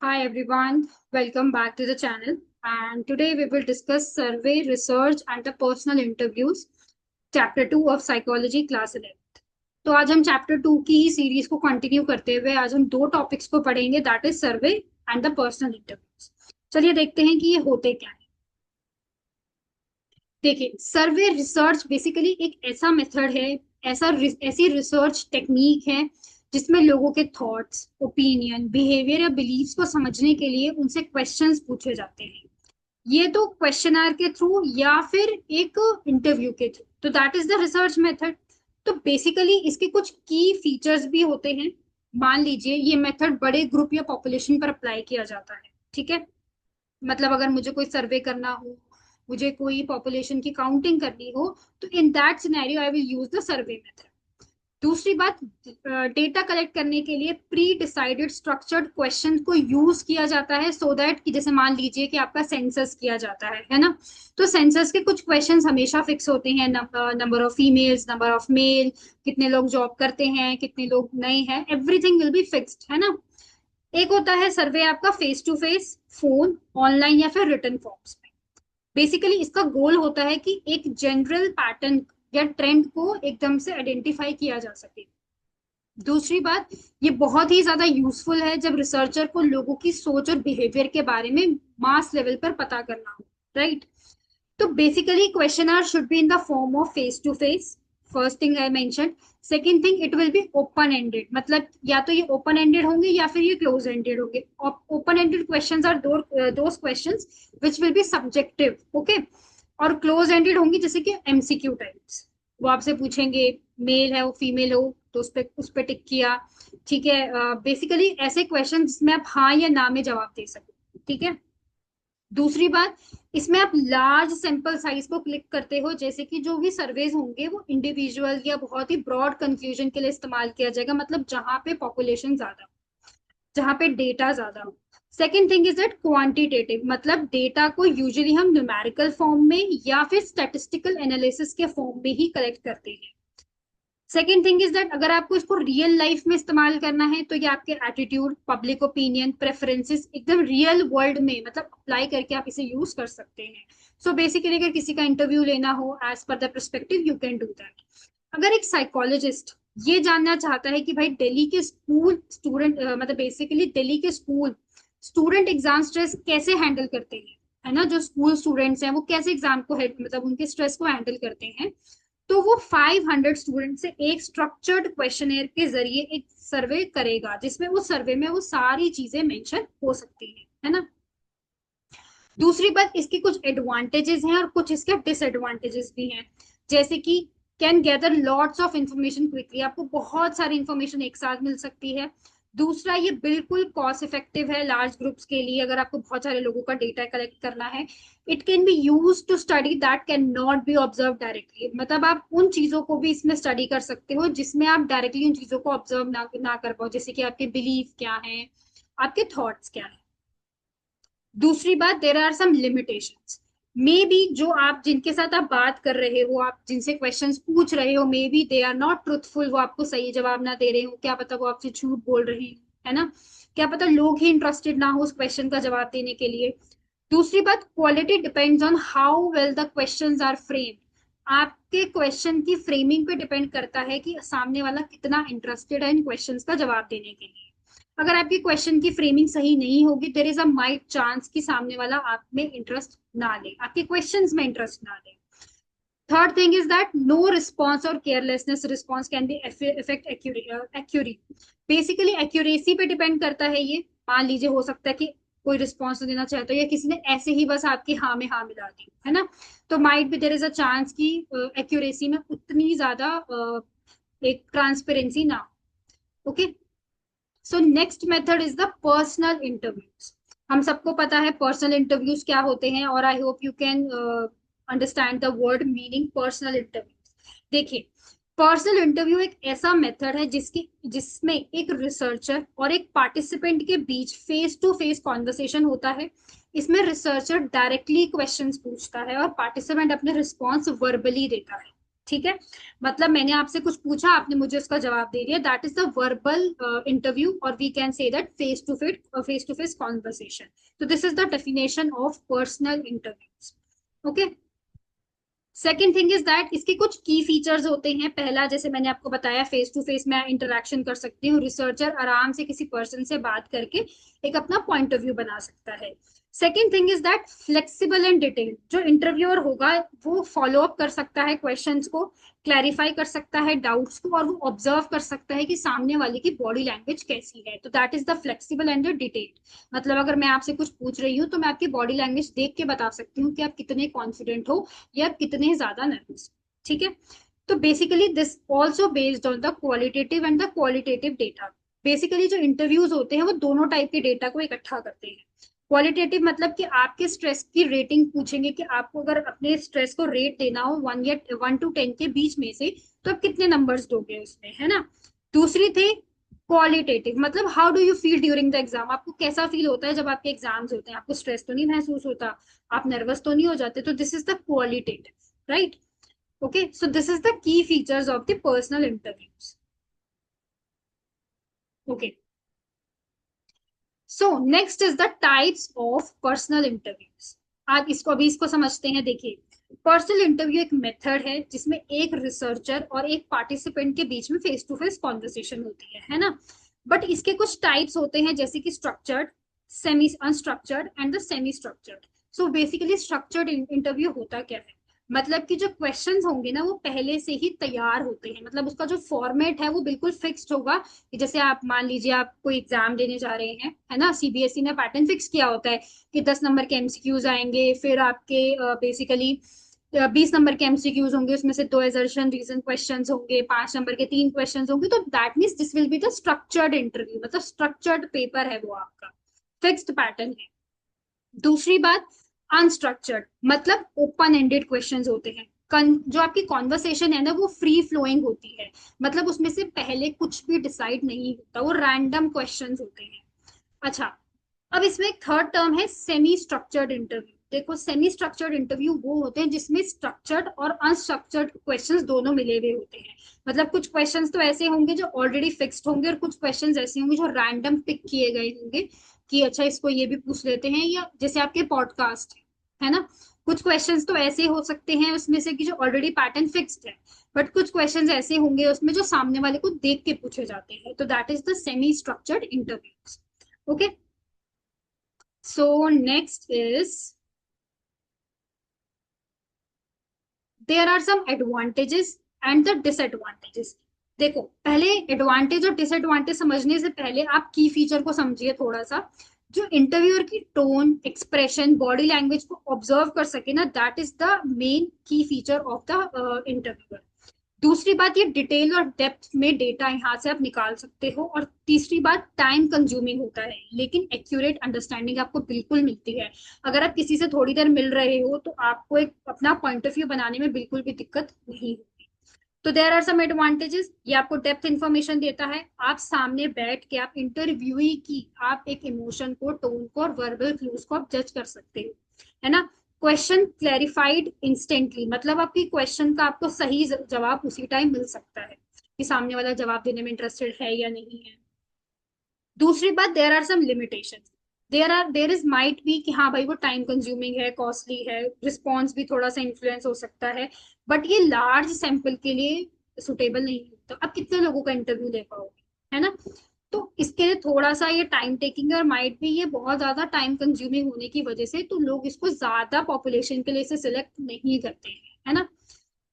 Hi everyone, welcome back to the channel. And today we will discuss survey, research and the personal interviews, chapter 2 of psychology class 11th. तो आज हम chapter 2 की ही series को continue करते हुए आज हम दो टॉपिक्स को पढ़ेंगे, that is survey and the personal interviews. चलिए देखते हैं कि ये होते क्या है। देखिए, सर्वे रिसर्च बेसिकली एक ऐसा मेथड है, ऐसी रिसर्च टेक्निक है जिसमें लोगों के थॉट्स, ओपिनियन, बिहेवियर या बिलीव्स को समझने के लिए उनसे क्वेश्चंस पूछे जाते हैं। ये तो क्वेश्चनर के थ्रू या फिर एक इंटरव्यू के थ्रू, तो that is the research method. तो बेसिकली इसके कुछ की फीचर्स भी होते हैं। मान लीजिए ये मेथड बड़े ग्रुप या पॉपुलेशन पर अप्लाई किया जाता है, ठीक है। मतलब अगर मुझे कोई सर्वे करना हो, मुझे कोई पॉपुलेशन की काउंटिंग करनी हो, तो in that scenario I will use the survey method. दूसरी बात, डेटा कलेक्ट करने के लिए प्री डिसाइडेड स्ट्रक्चर्ड क्वेश्चन को यूज किया जाता है सो दैट कि जैसे मान लीजिए कि आपका सेंसस किया जाता है ना। तो सेंसस के कुछ क्वेश्चंस हमेशा फिक्स होते हैं, number of females, number of male, कितने लोग जॉब करते हैं, कितने लोग नए हैं, एवरीथिंग विल बी फिक्स्ड, है ना। एक होता है सर्वे आपका face to face, phone, online या फिर रिटर्न फॉर्म्स में। बेसिकली इसका गोल होता है कि एक जनरल पैटर्न या ट्रेंड को एकदम से आइडेंटिफाई किया जा सके। दूसरी बात, ये बहुत ही ज्यादा यूजफुल है जब रिसर्चर को लोगों की सोच और बिहेवियर के बारे में मास लेवल पर पता करना हो, राइट। तो basically question are should be in the form of face to face, first thing I mention. Second thing, it will be open ended, मतलब या तो ये ओपन एंडेड होंगे या फिर ये क्लोज एंडेड होंगे। Open ended questions are those questions which will be subjective, okay. और क्लोज एंडेड होंगी जैसे कि एमसीक्यू टाइप्स, वो आपसे पूछेंगे मेल है वो फीमेल हो तो उस पे टिक किया, ठीक है। बेसिकली ऐसे क्वेश्चन जिसमें आप हाँ या ना में जवाब दे सको, ठीक है। दूसरी बात, इसमें आप लार्ज सैंपल साइज को क्लिक करते हो, जैसे कि जो भी सर्वेज होंगे वो इंडिविजुअल या बहुत ही ब्रॉड कंफ्यूजन के लिए इस्तेमाल किया जाएगा, मतलब जहां पे पॉपुलेशन ज्यादा, जहां पे डेटा ज्यादा हो। Second thing is that quantitative, मतलब डेटा को यूजुअली हम न्यूमेरिकल फॉर्म में या फिर स्टैटिस्टिकल एनालिसिस के फॉर्म में ही कलेक्ट करते हैं। सेकेंड थिंग इज दैट अगर आपको इसको रियल लाइफ में इस्तेमाल करना है तो ये आपके एटीट्यूड, पब्लिक ओपिनियन, प्रेफरेंसेस एकदम रियल वर्ल्ड में मतलब अप्लाई करके आप इसे यूज कर सकते हैं। सो बेसिकली अगर किसी का इंटरव्यू लेना हो as per the perspective, you can do that. अगर एक साइकोलॉजिस्ट ये जानना चाहता है कि भाई दिल्ली के स्कूल स्टूडेंट, मतलब बेसिकली दिल्ली के स्कूल स्टूडेंट एग्जाम स्ट्रेस कैसे हैंडल करते हैं, है ना, जो स्कूल स्टूडेंट्स हैं वो कैसे एग्जाम को मतलब उनके स्ट्रेस को हैंडल करते हैं, तो वो 500 स्टूडेंट से एक स्ट्रक्चर्ड क्वेश्चनर के जरिए एक सर्वे करेगा, जिसमें उस सर्वे में वो सारी चीजें मेंशन हो सकती है ना। दूसरी बात, इसके कुछ एडवांटेजेस हैं और कुछ इसके डिसएडवांटेजेस भी हैं, जैसे कि can gather lots of information quickly, आपको बहुत सारी इंफॉर्मेशन एक साथ मिल सकती है। दूसरा, ये बिल्कुल कॉस्ट इफेक्टिव है लार्ज ग्रुप्स के लिए, अगर आपको बहुत सारे लोगों का डेटा कलेक्ट करना है। It can be use to study that can not be observe directly, मतलब आप उन चीजों को भी इसमें स्टडी कर सकते हो जिसमें आप डायरेक्टली उन चीजों को ऑब्जर्व ना कर पाओ, जैसे कि आपके बिलीफ क्या है, आपके थॉट्स क्या है। दूसरी बात, there are some limitations, maybe जो आप जिनके साथ आप बात कर रहे हो, आप जिनसे क्वेश्चंस पूछ रहे हो, maybe they are not truthful, वो आपको सही जवाब ना दे रहे हो, क्या पता वो आपसे झूठ बोल रहे हैं, है ना। क्या पता लोग ही इंटरेस्टेड ना हो उस क्वेश्चन का जवाब देने के लिए। दूसरी बात, quality depends on how well the questions are framed, आपके क्वेश्चन की फ्रेमिंग पे डिपेंड करता है कि सामने वाला कितना इंटरेस्टेड है इन क्वेश्चंस का जवाब देने के लिए। अगर आपकी क्वेश्चन की फ्रेमिंग सही नहीं होगी, there is a might chance कि सामने वाला आप में इंटरेस्ट ना ले, आपके क्वेश्चंस में इंटरेस्ट ना ले। Third thing is that no response और carelessness response can be effect accuracy, basically accuracy पे डिपेंड करता है ये। मान लीजिए हो सकता है कि कोई रिस्पॉन्स देना चाहता है या किसी ने ऐसे ही बस आपकी हाँ में हाँ मिला दी, है ना। तो might be there is a chance कि एक्यूरेसी में उतनी ज्यादा एक ट्रांसपेरेंसी ना हो, okay. So next method is the personal interviews. हम सबको पता है पर्सनल इंटरव्यूज क्या होते हैं, और I hope you can understand the word meaning personal interviews. देखिए, पर्सनल इंटरव्यू एक ऐसा मेथड है जिसमें एक रिसर्चर और एक पार्टिसिपेंट के बीच फेस टू फेस कॉन्वर्सेशन होता है। इसमें रिसर्चर डायरेक्टली क्वेश्चंस पूछता है और पार्टिसिपेंट अपने रिस्पॉन्स वर्बली देता है। ठीक है, मतलब मैंने आपसे कुछ पूछा, आपने मुझे उसका जवाब दे दिया, that is the verbal interview, और we can say that face to face conversation. तो this is the definition of personal interviews. Okay. Second thing is that इसके कुछ की फीचर्स होते हैं। पहला, जैसे मैंने आपको बताया, फेस टू फेस में इंटरेक्शन कर सकती हूँ, रिसर्चर आराम से किसी पर्सन से बात करके एक अपना पॉइंट ऑफ व्यू बना सकता है। Second thing is that flexible and detailed, जो इंटरव्यूअर होगा वो फॉलो अप कर सकता है क्वेश्चंस को, क्लैरिफाई कर सकता है डाउट्स को, और वो ऑब्जर्व कर सकता है कि सामने वाले की बॉडी लैंग्वेज कैसी है। तो that is the flexible and the detailed. मतलब अगर मैं आपसे कुछ पूछ रही हूँ तो मैं आपकी बॉडी लैंग्वेज देख के बता सकती हूँ कि आप कितने कॉन्फिडेंट हो या कितने ज्यादा नर्वस। ठीक है। तो basically this also based on the qualitative and the qualitative data. Basically जो इंटरव्यूज होते हैं वो दोनों टाइप के डेटा को इकट्ठा करते हैं। क्वालिटेटिव मतलब कि आपके स्ट्रेस की रेटिंग पूछेंगे, कि आपको अगर अपने स्ट्रेस को रेट देना हो 1 या 1 to 10 के बीच में से, तो आप कितने नंबर्स दोगे उसमें, है ना। दूसरी थी क्वालिटेटिव, मतलब how do you feel during the exam, आपको कैसा फील होता है जब आपके एग्जाम्स होते हैं, आपको स्ट्रेस तो नहीं महसूस होता, आप नर्वस तो नहीं हो जाते। तो this is the qualitative, right. Okay, so this is the key features of the personal interviews. Okay, so next is the types of personal interviews. आप इसको समझते हैं। देखिए, पर्सनल इंटरव्यू एक मेथड है जिसमें एक रिसर्चर और एक पार्टिसिपेंट के बीच में फेस टू फेस कॉन्वर्सेशन होती है ना। बट इसके कुछ टाइप्स होते हैं, जैसे कि structured, semi unstructured and the semi structured. So basically structured interview होता क्या है, मतलब कि जो क्वेश्चंस होंगे ना वो पहले से ही तैयार होते हैं, मतलब उसका जो फॉर्मेट है वो बिल्कुल फिक्स्ड होगा। कि जैसे आप मान लीजिए आप कोई एग्जाम देने जा रहे हैं, है ना, सीबीएसई ने पैटर्न फिक्स किया होता है कि 10 नंबर के एमसीक्यूज आएंगे, फिर आपके बेसिकली 20 नंबर के एमसीक्यूज होंगे, उसमें से 2 assertion रीजन क्वेश्चंस होंगे, 5 नंबर के 3 क्वेश्चंस होंगे। तो that means this will be the structured interview, मतलब स्ट्रक्चर्ड पेपर है वो आपका, फिक्स्ड पैटर्न है। दूसरी बात, अनस्ट्रक्चर्ड मतलब ओपन एंडेड क्वेश्चंस होते हैं। जो आपकी कॉन्वर्सेशन है ना वो फ्री फ्लोइंग होती है, मतलब उसमें से पहले कुछ भी डिसाइड नहीं होता, वो रैंडम क्वेश्चंस होते हैं। अच्छा, अब इसमें एक थर्ड टर्म है सेमी स्ट्रक्चर्ड इंटरव्यू। देखो, सेमी स्ट्रक्चर्ड इंटरव्यू वो होते हैं जिसमें स्ट्रक्चर्ड और अनस्ट्रक्चर्ड क्वेश्चंस दोनों मिले हुए होते हैं। मतलब कुछ क्वेश्चंस तो ऐसे होंगे जो ऑलरेडी फिक्स्ड होंगे, और कुछ क्वेश्चंस ऐसे होंगे जो रैंडम पिक किए गए होंगे, कि अच्छा इसको ये भी पूछ लेते हैं, या जैसे आपके पॉडकास्ट है ना, कुछ क्वेश्चंस तो ऐसे हो सकते हैं उसमें से कि जो ऑलरेडी पैटर्न फिक्स्ड है, बट कुछ क्वेश्चंस ऐसे होंगे उसमें जो सामने वाले को देख के पूछे जाते हैं। तो that is the semi structured interviews. Okay, so next is there are some advantages and the disadvantages। देखो, पहले एडवांटेज और डिसएडवांटेज समझने से पहले आप की फीचर को समझिए थोड़ा सा। जो इंटरव्यूअर की टोन, एक्सप्रेशन, बॉडी लैंग्वेज को ऑब्जर्व कर सके ना, दैट इज द मेन की फीचर ऑफ द इंटरव्यूअर। दूसरी बात, ये डिटेल और डेप्थ में डेटा यहाँ से आप निकाल सकते हो। और तीसरी बात, टाइम कंज्यूमिंग होता है लेकिन एक्यूरेट अंडरस्टैंडिंग आपको बिल्कुल मिलती है। अगर आप किसी से थोड़ी देर मिल रहे हो तो आपको एक अपना पॉइंट ऑफ व्यू बनाने में बिल्कुल भी दिक्कत नहीं होगी। तो देयर आर सम एडवांटेजेस, ये आपको डेप्थ इंफॉर्मेशन देता है, आप सामने बैठ के आप इंटरव्यूई की आप एक इमोशन को, टोन को और वर्बल क्लूज को आप जज कर सकते हो, है ना। क्वेश्चन क्लैरिफाइड इंस्टेंटली, मतलब आपकी क्वेश्चन का आपको सही जवाब उसी टाइम मिल सकता है, कि सामने वाला जवाब देने में इंटरेस्टेड है या नहीं है। दूसरी बात, there are some limitation, there is might be कि हाँ भाई वो टाइम कंज्यूमिंग है, कॉस्टली है, रिस्पॉन्स भी थोड़ा सा इन्फ्लुएंस हो सकता है, बट ये लार्ज सैंपल के लिए सुटेबल नहीं होता। अब कितने लोगों का इंटरव्यू ले पाओगे, है ना। तो इसके लिए थोड़ा सा ये टाइम टेकिंग है, और माइट भी ये बहुत ज्यादा टाइम कंज्यूमिंग होने की वजह से तो लोग इसको ज्यादा पॉपुलेशन के लिए इसे सिलेक्ट नहीं करते हैं, है ना।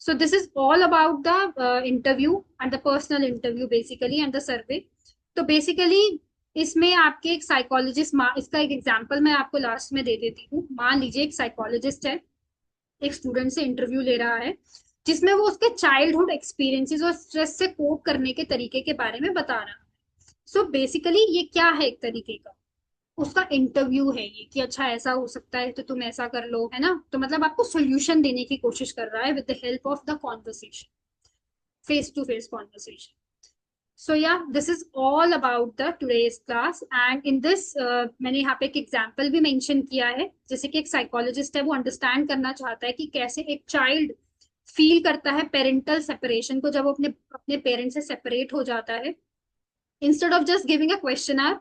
So this is all about the interview and the personal interview basically and the survey। तो बेसिकली इसमें आपके एक साइकोलॉजिस्ट, इसका एक एग्जांपल मैं आपको लास्ट में दे देती हूँ। मान लीजिए एक साइकोलॉजिस्ट है, एक स्टूडेंट से इंटरव्यू ले रहा है, जिसमें वो उसके चाइल्डहुड एक्सपीरियंसेस और स्ट्रेस से कोप करने के तरीके के बारे में बता रहा है। सो बेसिकली ये क्या है, एक तरीके का उसका इंटरव्यू है ये, कि अच्छा ऐसा हो सकता है तो तुम ऐसा कर लो, है ना। तो मतलब आपको सोल्यूशन देने की कोशिश कर रहा है with the help of the conversation, face to face conversation. So yeah this is all about the today's class, and in this मैंने यहाँ पे एक एग्जाम्पल भी मेंशन किया है, जैसे कि एक साइकोलॉजिस्ट है, वो अंडरस्टैंड करना चाहता है कि कैसे एक चाइल्ड फील करता है पेरेंटल सेपरेशन को, जब वो अपने अपने पेरेंट्स से सेपरेट हो जाता है, instead of just giving a question are,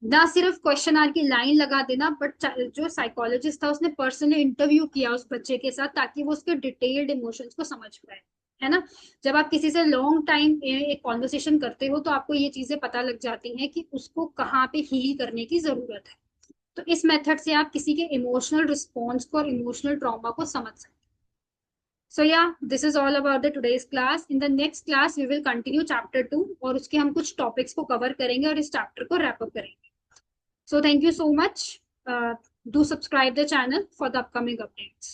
ना सिर्फ क्वेश्चन आर की लाइन लगा देना, बट जो साइकोलॉजिस्ट था उसने पर्सनली इंटरव्यू किया उस बच्चे के साथ ताकि वो उसके डिटेल्ड इमोशंस को समझ पाए, है ना। जब आप किसी से लॉन्ग टाइम एक कॉन्वर्सेशन करते हो तो आपको ये चीजें पता लग जाती हैं कि उसको कहाँ पे हील करने की जरूरत है। तो इस मेथड से आप किसी के इमोशनल रिस्पॉन्स को और इमोशनल ट्रॉमा को समझ सकते हैं। So yeah, this is all about the today's class. In the next class, we will continue chapter 2 और उसके हम कुछ topics को cover करेंगे और इस chapter को wrap up करेंगे. So thank you so much. Do subscribe the channel for the upcoming updates.